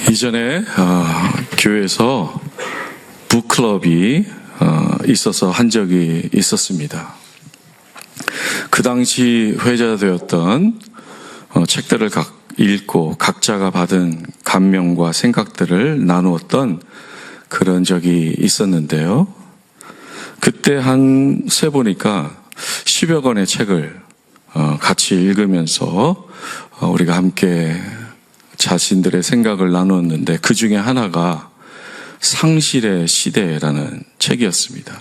이전에 교회에서 북클럽이 있어서 한 적이 있었습니다. 그 당시 회자되었던 책들을 읽고 각자가 받은 감명과 생각들을 나누었던 그런 적이 있었는데요. 그때 한 세 보니까 10여 권의 책을 같이 읽으면서 우리가 함께 자신들의 생각을 나누었는데 그 중에 하나가 상실의 시대라는 책이었습니다.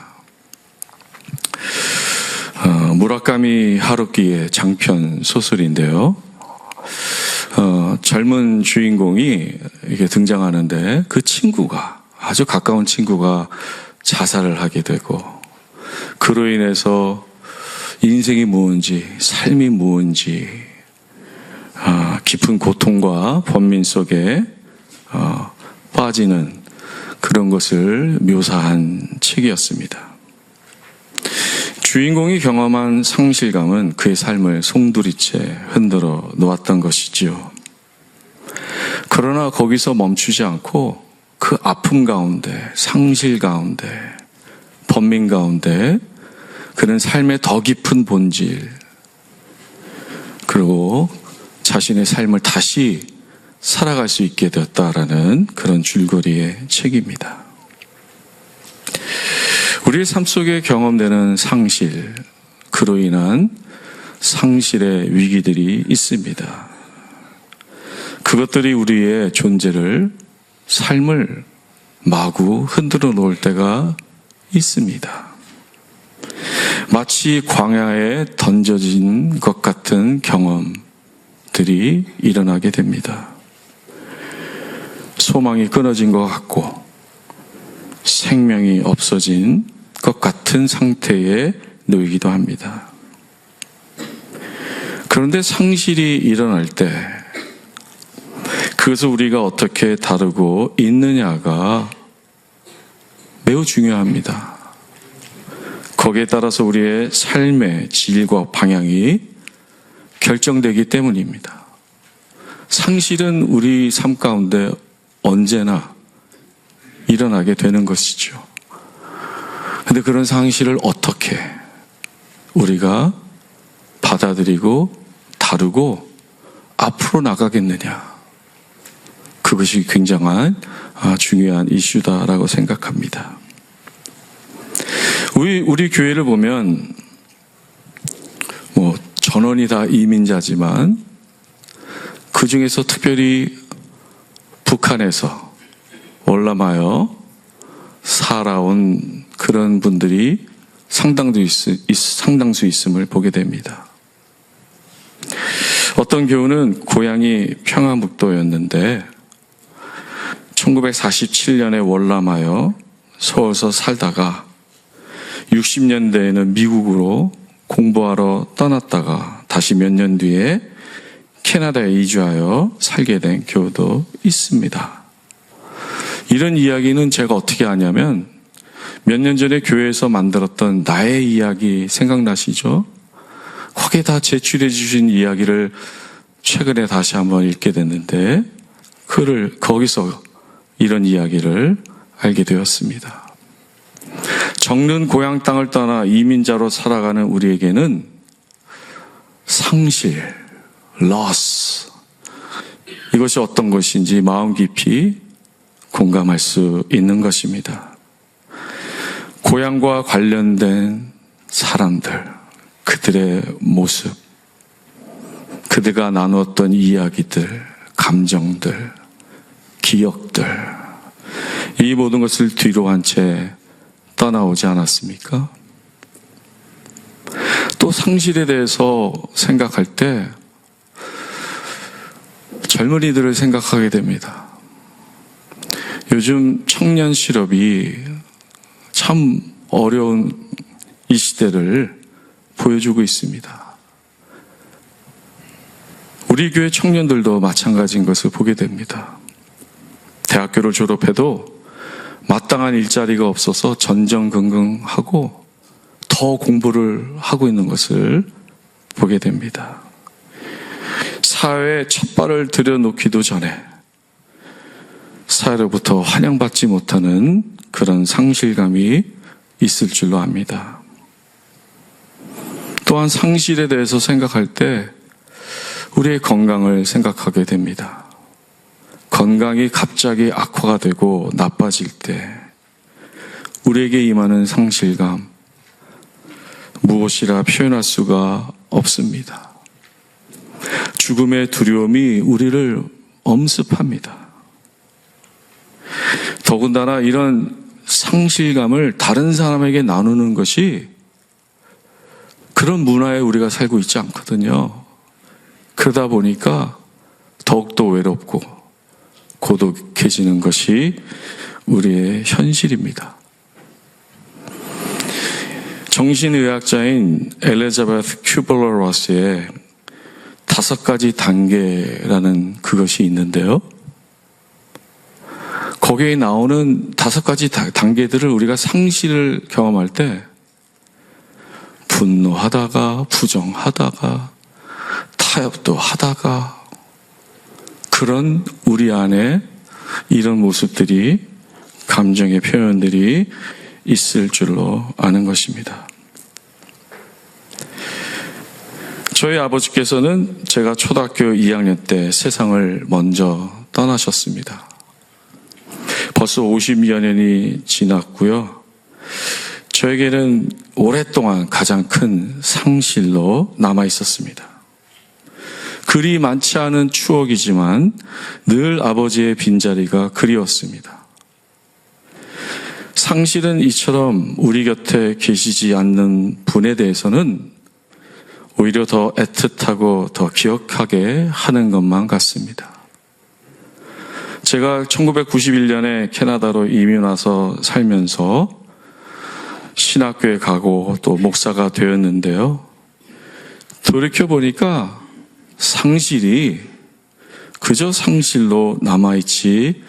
무라카미 하루키의 장편 소설인데요. 젊은 주인공이 이게 등장하는데 그 친구가, 아주 가까운 친구가 자살을 하게 되고 그로 인해서 인생이 무엇인지, 삶이 무엇인지 깊은 고통과 번민 속에 빠지는 그런 것을 묘사한 책이었습니다. 주인공이 경험한 상실감은 그의 삶을 송두리째 흔들어 놓았던 것이지요. 그러나 거기서 멈추지 않고 그 아픔 가운데, 상실 가운데, 번민 가운데 그는 삶의 더 깊은 본질, 그리고 자신의 삶을 다시 살아갈 수 있게 되었다라는 그런 줄거리의 책입니다. 우리의 삶 속에 경험되는 상실, 그로 인한 상실의 위기들이 있습니다. 그것들이 우리의 존재를, 삶을 마구 흔들어 놓을 때가 있습니다. 마치 광야에 던져진 것 같은 경험들이 일어나게 됩니다. 소망이 끊어진 것 같고 생명이 없어진 것 같은 상태에 놓이기도 합니다. 그런데 상실이 일어날 때 그것을 우리가 어떻게 다루고 있느냐가 매우 중요합니다. 거기에 따라서 우리의 삶의 질과 방향이 결정되기 때문입니다. 상실은 우리 삶 가운데 언제나 일어나게 되는 것이죠. 그런데 그런 상실을 어떻게 우리가 받아들이고 다루고 앞으로 나가겠느냐, 그것이 굉장한 중요한 이슈다라고 생각합니다. 우리 교회를 보면 전원이 다 이민자지만 그 중에서 특별히 북한에서 월남하여 살아온 그런 분들이 상당수 있음을 보게 됩니다. 어떤 교우는 고향이 평안북도였는데 1947년에 월남하여 서울서 살다가 60년대에는 미국으로 공부하러 떠났다가 다시 몇 년 뒤에 캐나다에 이주하여 살게 된 교우도 있습니다. 이런 이야기는 제가 어떻게 아냐면 몇 년 전에 교회에서 만들었던 나의 이야기 생각나시죠? 거기에다 제출해 주신 이야기를 최근에 다시 한번 읽게 됐는데 거기서 이런 이야기를 알게 되었습니다. 적는 고향 땅을 떠나 이민자로 살아가는 우리에게는 상실, loss, 이것이 어떤 것인지 마음 깊이 공감할 수 있는 것입니다. 고향과 관련된 사람들, 그들의 모습, 그들과 나누었던 이야기들, 감정들, 기억들, 이 모든 것을 뒤로 한 채 떠나오지 않았습니까? 또 상실에 대해서 생각할 때 젊은이들을 생각하게 됩니다. 요즘 청년 실업이 참 어려운 이 시대를 보여주고 있습니다. 우리 교회 청년들도 마찬가지인 것을 보게 됩니다. 대학교를 졸업해도 마땅한 일자리가 없어서 전전긍긍하고 더 공부를 하고 있는 것을 보게 됩니다. 사회에 첫 발을 들여놓기도 전에 사회로부터 환영받지 못하는 그런 상실감이 있을 줄로 압니다. 또한 상실에 대해서 생각할 때 우리의 건강을 생각하게 됩니다. 건강이 갑자기 악화가 되고 나빠질 때 우리에게 임하는 상실감, 무엇이라 표현할 수가 없습니다. 죽음의 두려움이 우리를 엄습합니다. 더군다나 이런 상실감을 다른 사람에게 나누는 것이 그런 문화에 우리가 살고 있지 않거든요. 그러다 보니까 더욱더 외롭고 고독해지는 것이 우리의 현실입니다. 정신의학자인 엘리자베스 큐블러-로스의 5가지 단계라는 그것이 있는데요. 거기에 나오는 5가지 단계들을 우리가 상실을 경험할 때 분노하다가 부정하다가 타협도 하다가 그런 우리 안에 이런 모습들이 감정의 표현들이 있을 줄로 아는 것입니다. 저희 아버지께서는 제가 초등학교 2학년 때 세상을 먼저 떠나셨습니다. 벌써 50여 년이 지났고요. 저에게는 오랫동안 가장 큰 상실로 남아 있었습니다. 그리 많지 않은 추억이지만 늘 아버지의 빈자리가 그리웠습니다. 상실은 이처럼 우리 곁에 계시지 않는 분에 대해서는 오히려 더 애틋하고 더 기억하게 하는 것만 같습니다. 제가 1991년에 캐나다로 이민 와서 살면서 신학교에 가고 또 목사가 되었는데요. 돌이켜보니까 상실이 그저 상실로 남아있지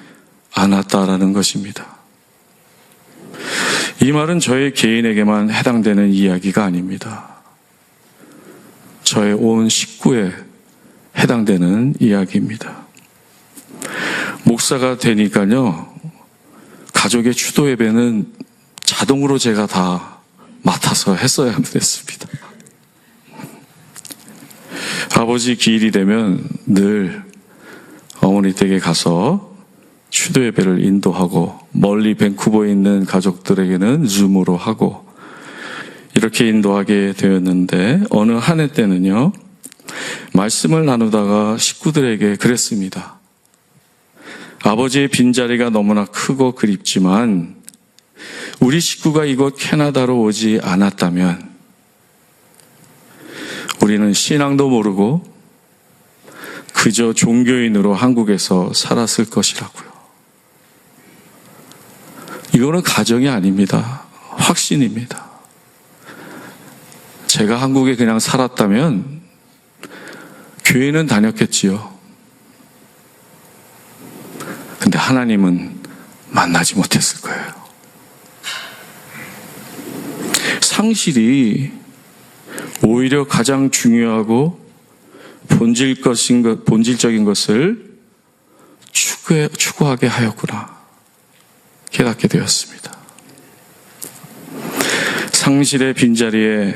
않았다라는 것입니다. 이 말은 저의 개인에게만 해당되는 이야기가 아닙니다. 저의 온 식구에 해당되는 이야기입니다. 목사가 되니까요, 가족의 추도 예배는 자동으로 제가 다 맡아서 했어야 됐습니다. 아버지 기일이 되면 늘 어머니 댁에 가서 추도 예배를 인도하고 멀리 밴쿠버에 있는 가족들에게는 줌으로 하고 이렇게 인도하게 되었는데 어느 한 해 때는요, 말씀을 나누다가 식구들에게 그랬습니다. 아버지의 빈자리가 너무나 크고 그립지만 우리 식구가 이곳 캐나다로 오지 않았다면 우리는 신앙도 모르고 그저 종교인으로 한국에서 살았을 것이라고요. 이거는 가정이 아닙니다. 확신입니다. 제가 한국에 그냥 살았다면 교회는 다녔겠지요. 근데 하나님은 만나지 못했을 거예요. 상실이 오히려 가장 중요하고 본질적인 것을 추구하게 하였구나 깨닫게 되었습니다. 상실의 빈자리에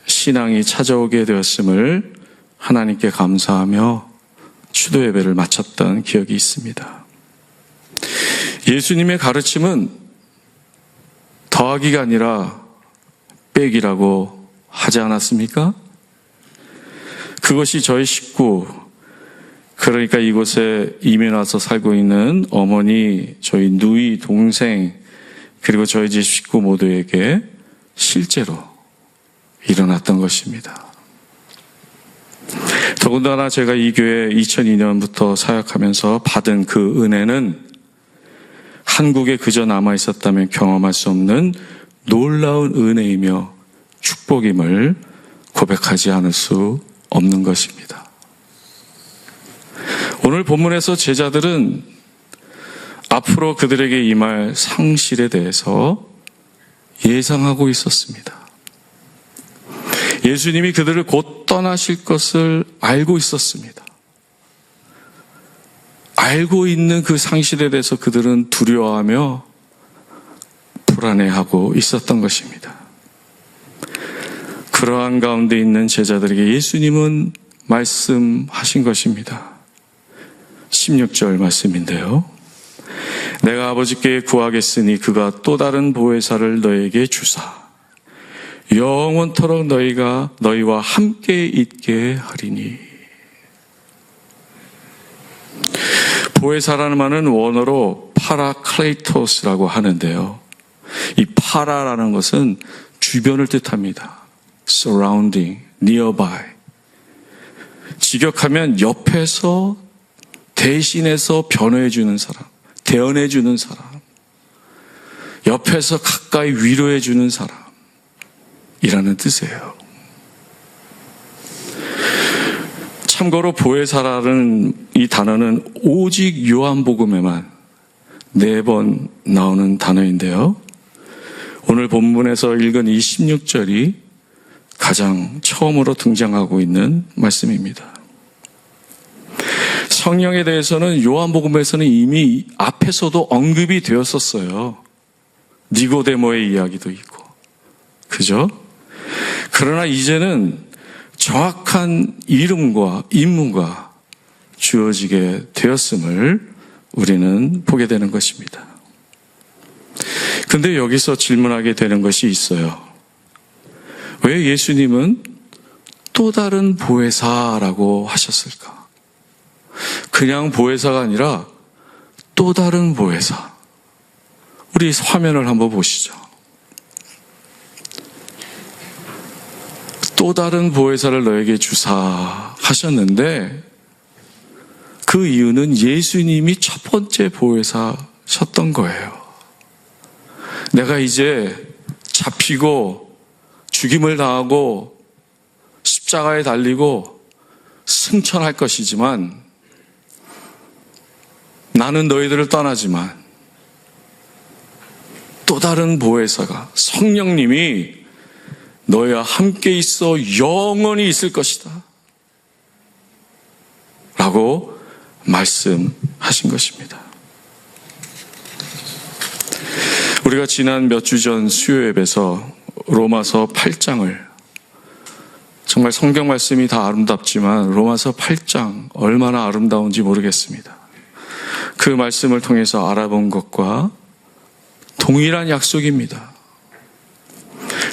신앙이 찾아오게 되었음을 하나님께 감사하며 추도 예배를 마쳤던 기억이 있습니다. 예수님의 가르침은 더하기가 아니라 빼기라고 하지 않았습니까? 그것이 저희 식구, 그러니까 이곳에 이민 와서 살고 있는 어머니, 저희 누이, 동생, 그리고 저희 집 식구 모두에게 실제로 일어났던 것입니다. 더군다나 제가 이 교회 2002년부터 사역하면서 받은 그 은혜는 한국에 그저 남아 있었다면 경험할 수 없는 놀라운 은혜이며 축복임을 고백하지 않을 수 없는 것입니다. 오늘 본문에서 제자들은 앞으로 그들에게 임할 상실에 대해서 예상하고 있었습니다. 예수님이 그들을 곧 떠나실 것을 알고 있었습니다. 알고 있는 그 상실에 대해서 그들은 두려워하며 불안해하고 있었던 것입니다. 그러한 가운데 있는 제자들에게 예수님은 말씀하신 것입니다. 16절 말씀인데요. 내가 아버지께 구하겠으니 그가 또 다른 보혜사를 너에게 주사 영원토록 너희와 함께 있게 하리니. 보혜사라는 말은 원어로 파라클레이토스라고 하는데요. 이 파라라는 것은 주변을 뜻합니다. surrounding, nearby. 직역하면 옆에서 대신해서 변호해주는 사람, 대언해주는 사람, 옆에서 가까이 위로해주는 사람이라는 뜻이에요. 참고로 보혜사라는 이 단어는 오직 요한복음에만 4번 나오는 단어인데요. 오늘 본문에서 읽은 이 16절이 가장 처음으로 등장하고 있는 말씀입니다. 성령에 대해서는 요한복음에서는 이미 앞에서도 언급이 되었었어요. 니고데모의 이야기도 있고. 그죠? 그러나 이제는 정확한 이름과 임무가 주어지게 되었음을 우리는 보게 되는 것입니다. 근데 여기서 질문하게 되는 것이 있어요. 왜 예수님은 또 다른 보혜사라고 하셨을까? 그냥 보혜사가 아니라 또 다른 보혜사. 우리 화면을 한번 보시죠. 또 다른 보혜사를 너에게 주사 하셨는데 그 이유는 예수님이 첫 번째 보혜사셨던 거예요. 내가 이제 잡히고 죽임을 당하고 십자가에 달리고 승천할 것이지만 나는 너희들을 떠나지만 또 다른 보혜사가 성령님이 너희와 함께 있어 영원히 있을 것이다 라고 말씀하신 것입니다. 우리가 지난 몇 주 전 수요예배에서 로마서 8장을 정말 성경 말씀이 다 아름답지만 로마서 8장 얼마나 아름다운지 모르겠습니다. 그 말씀을 통해서 알아본 것과 동일한 약속입니다.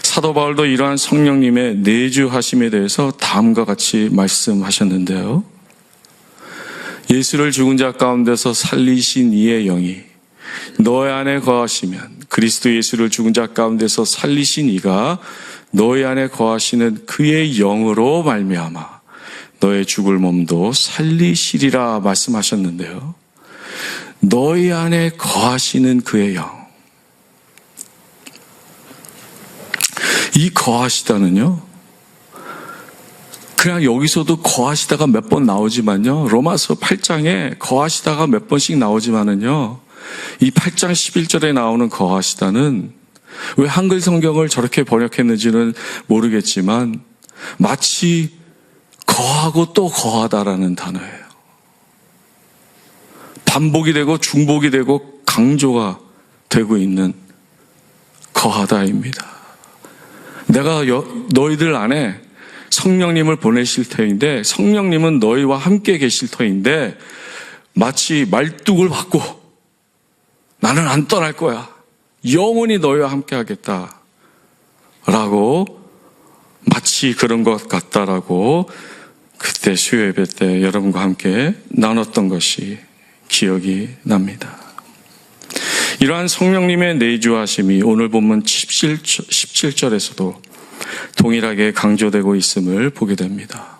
사도 바울도 이러한 성령님의 내주하심에 대해서 다음과 같이 말씀하셨는데요. 예수를 죽은 자 가운데서 살리신 이의 영이 너희 안에 거하시면 그리스도 예수를 죽은 자 가운데서 살리신 이가 너희 안에 거하시는 그의 영으로 말미암아 너의 죽을 몸도 살리시리라 말씀하셨는데요. 너희 안에 거하시는 그의 영. 이 거하시다는요, 그냥 여기서도 거하시다가 몇 번 나오지만요, 로마서 8장에 거하시다가 몇 번씩 나오지만은요, 이 8장 11절에 나오는 거하시다는 왜 한글 성경을 저렇게 번역했는지는 모르겠지만 마치 거하고 또 거하다라는 단어예요. 반복이 되고 중복이 되고 강조가 되고 있는 거하다입니다. 내가 너희들 안에 성령님을 보내실 터인데 성령님은 너희와 함께 계실 터인데 마치 말뚝을 받고 나는 안 떠날 거야. 영원히 너희와 함께 하겠다. 라고 마치 그런 것 같다라고 그때 수요예배 때 여러분과 함께 나눴던 것이 기억이 납니다. 이러한 성령님의 내주하심이 오늘 본문 17절에서도 동일하게 강조되고 있음을 보게 됩니다.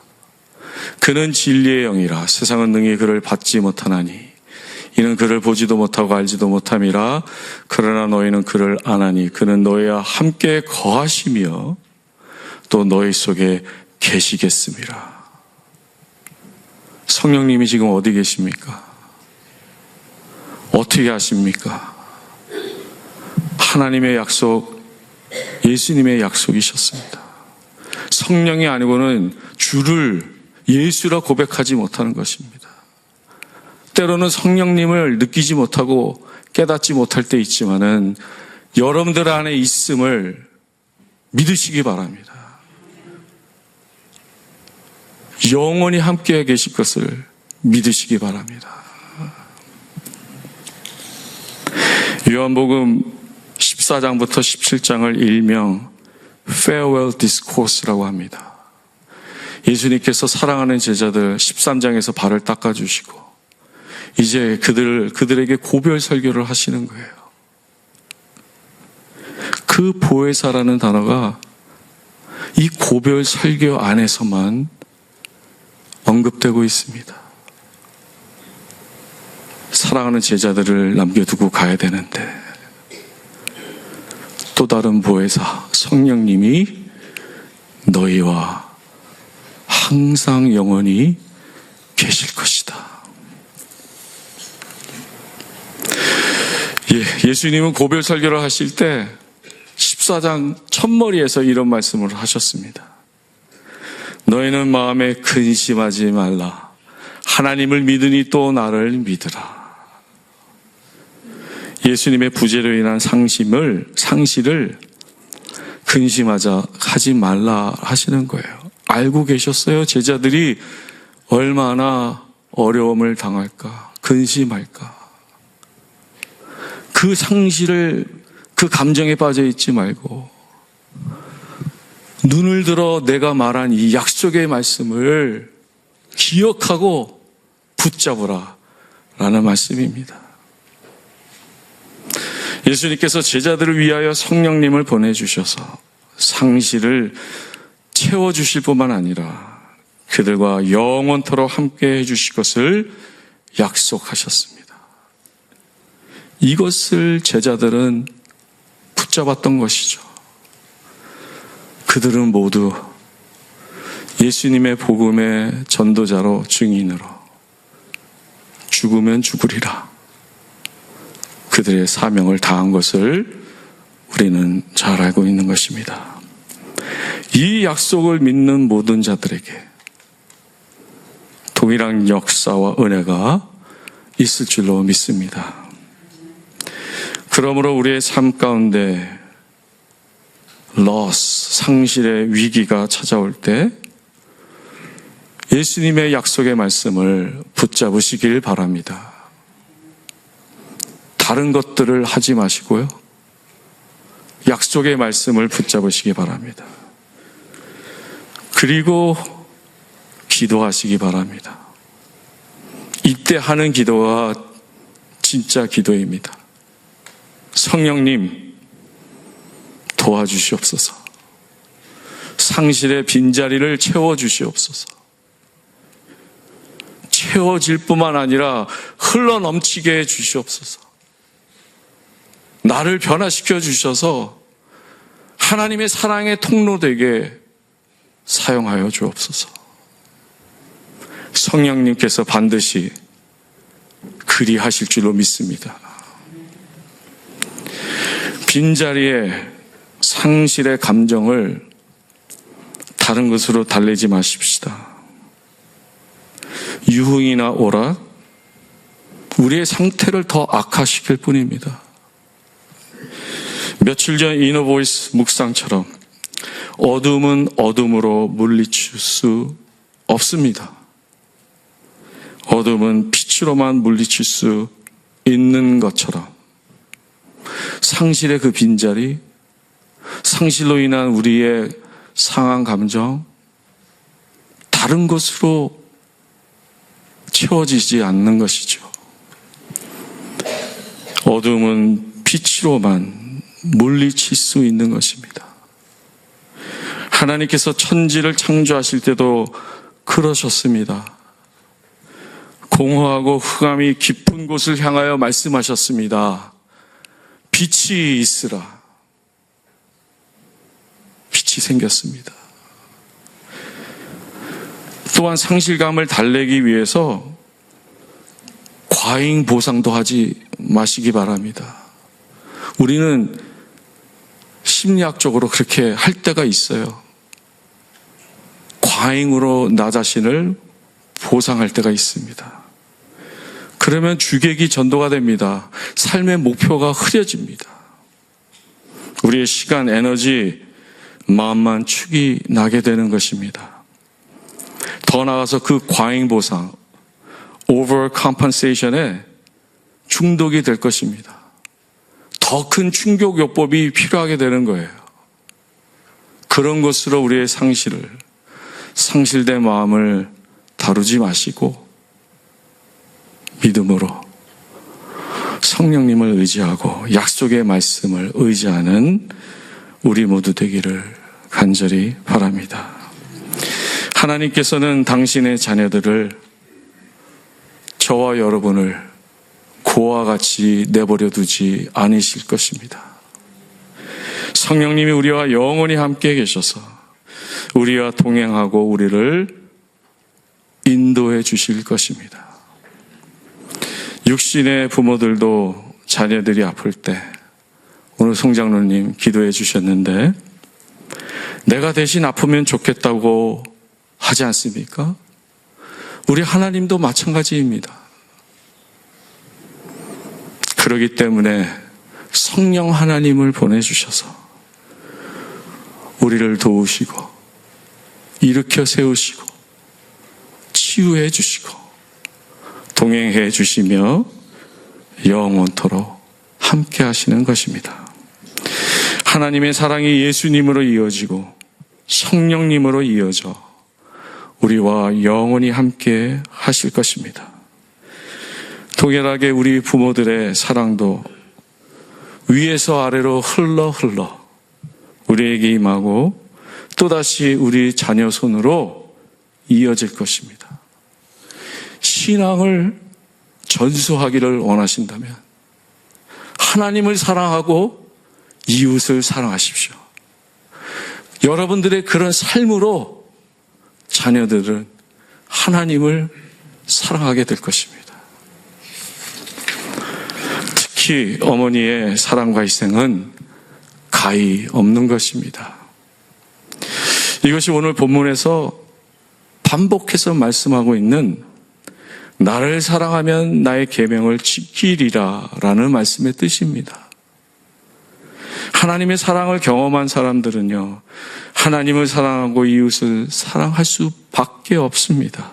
그는 진리의 영이라 세상은 능히 그를 받지 못하나니 이는 그를 보지도 못하고 알지도 못함이라 그러나 너희는 그를 아나니 그는 너희와 함께 거하시며 또 너희 속에 계시겠음이라. 성령님이 지금 어디 계십니까? 어떻게 하십니까? 하나님의 약속, 예수님의 약속이셨습니다. 성령이 아니고는 주를 예수라 고백하지 못하는 것입니다. 때로는 성령님을 느끼지 못하고 깨닫지 못할 때 있지만은 여러분들 안에 있음을 믿으시기 바랍니다. 영원히 함께 계실 것을 믿으시기 바랍니다. 요한복음 14장부터 17장을 일명 Farewell Discourse라고 합니다. 예수님께서 사랑하는 제자들 13장에서 발을 닦아주시고 이제 그들에게 고별 설교를 하시는 거예요. 그 보혜사라는 단어가 이 고별 설교 안에서만 언급되고 있습니다. 사랑하는 제자들을 남겨두고 가야 되는데 또 다른 보혜사 성령님이 너희와 항상 영원히 계실 것이다. 예수님은 고별 설교를 하실 때 14장 첫머리에서 이런 말씀을 하셨습니다. 너희는 마음에 근심하지 말라. 하나님을 믿으니 또 나를 믿으라. 예수님의 부재로 인한 상실을 하지 말라 하시는 거예요. 알고 계셨어요? 제자들이 얼마나 어려움을 당할까, 근심할까. 그 상실을, 그 감정에 빠져 있지 말고 눈을 들어 내가 말한 이 약속의 말씀을 기억하고 붙잡으라 라는 말씀입니다. 예수님께서 제자들을 위하여 성령님을 보내주셔서 상실을 채워주실 뿐만 아니라 그들과 영원토록 함께 해주실 것을 약속하셨습니다. 이것을 제자들은 붙잡았던 것이죠. 그들은 모두 예수님의 복음의 전도자로 증인으로 죽으면 죽으리라. 그들의 사명을 다한 것을 우리는 잘 알고 있는 것입니다. 이 약속을 믿는 모든 자들에게 동일한 역사와 은혜가 있을 줄로 믿습니다. 그러므로 우리의 삶 가운데 상실의 위기가 찾아올 때 예수님의 약속의 말씀을 붙잡으시길 바랍니다. 다른 것들을 하지 마시고요. 약속의 말씀을 붙잡으시기 바랍니다. 그리고 기도하시기 바랍니다. 이때 하는 기도가 진짜 기도입니다. 성령님 도와주시옵소서. 상실의 빈자리를 채워주시옵소서. 채워질 뿐만 아니라 흘러넘치게 해주시옵소서. 나를 변화시켜 주셔서 하나님의 사랑의 통로 되게 사용하여 주옵소서. 성령님께서 반드시 그리하실 줄로 믿습니다. 빈자리에 상실의 감정을 다른 것으로 달래지 마십시다. 유흥이나 오락, 우리의 상태를 더 악화시킬 뿐입니다. 며칠 전 이너보이스 묵상처럼 어둠은 어둠으로 물리칠 수 없습니다. 어둠은 빛으로만 물리칠 수 있는 것처럼 상실의 그 빈자리, 상실로 인한 우리의 상한 감정, 다른 것으로 채워지지 않는 것이죠. 어둠은 빛으로만 물리칠 수 있는 것입니다. 하나님께서 천지를 창조하실 때도 그러셨습니다. 공허하고 흑암이 깊은 곳을 향하여 말씀하셨습니다. 빛이 있으라. 빛이 생겼습니다. 또한 상실감을 달래기 위해서 과잉 보상도 하지 마시기 바랍니다. 우리는 심리학적으로 그렇게 할 때가 있어요. 과잉으로 나 자신을 보상할 때가 있습니다. 그러면 주객이 전도가 됩니다. 삶의 목표가 흐려집니다. 우리의 시간, 에너지, 마음만 축이 나게 되는 것입니다. 더 나아가서 그 과잉 보상, over compensation에 중독이 될 것입니다. 더 큰 충격 요법이 필요하게 되는 거예요. 그런 것으로 우리의 상실된 마음을 다루지 마시고 믿음으로 성령님을 의지하고 약속의 말씀을 의지하는 우리 모두 되기를 간절히 바랍니다. 하나님께서는 당신의 자녀들을, 저와 여러분을 고와 같이 내버려 두지 않으실 것입니다. 성령님이 우리와 영원히 함께 계셔서 우리와 동행하고 우리를 인도해 주실 것입니다. 육신의 부모들도 자녀들이 아플 때, 오늘 송장로님 기도해 주셨는데, 내가 대신 아프면 좋겠다고 하지 않습니까? 우리 하나님도 마찬가지입니다. 그렇기 때문에 성령 하나님을 보내주셔서 우리를 도우시고 일으켜 세우시고 치유해 주시고 동행해 주시며 영원토록 함께 하시는 것입니다. 하나님의 사랑이 예수님으로 이어지고 성령님으로 이어져 우리와 영원히 함께 하실 것입니다. 동일하게 우리 부모들의 사랑도 위에서 아래로 흘러 우리에게 임하고 또다시 우리 자녀 손으로 이어질 것입니다. 신앙을 전수하기를 원하신다면 하나님을 사랑하고 이웃을 사랑하십시오. 여러분들의 그런 삶으로 자녀들은 하나님을 사랑하게 될 것입니다. 특히 어머니의 사랑과 희생은 가히 없는 것입니다. 이것이 오늘 본문에서 반복해서 말씀하고 있는 나를 사랑하면 나의 계명을 지키리라 라는 말씀의 뜻입니다. 하나님의 사랑을 경험한 사람들은요, 하나님을 사랑하고 이웃을 사랑할 수밖에 없습니다.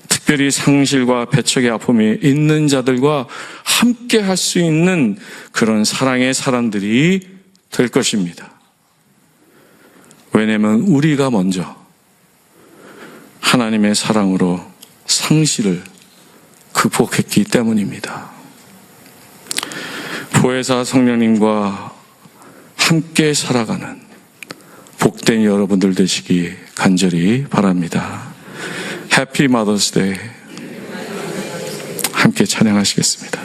특별히 상실과 배척의 아픔이 있는 자들과 함께 할 수 있는 그런 사랑의 사람들이 될 것입니다. 왜냐하면 우리가 먼저 하나님의 사랑으로 상실을 극복했기 때문입니다. 보혜사 성령님과 함께 살아가는 복된 여러분들 되시기 간절히 바랍니다. 해피 마더스 데이 함께 찬양하시겠습니다.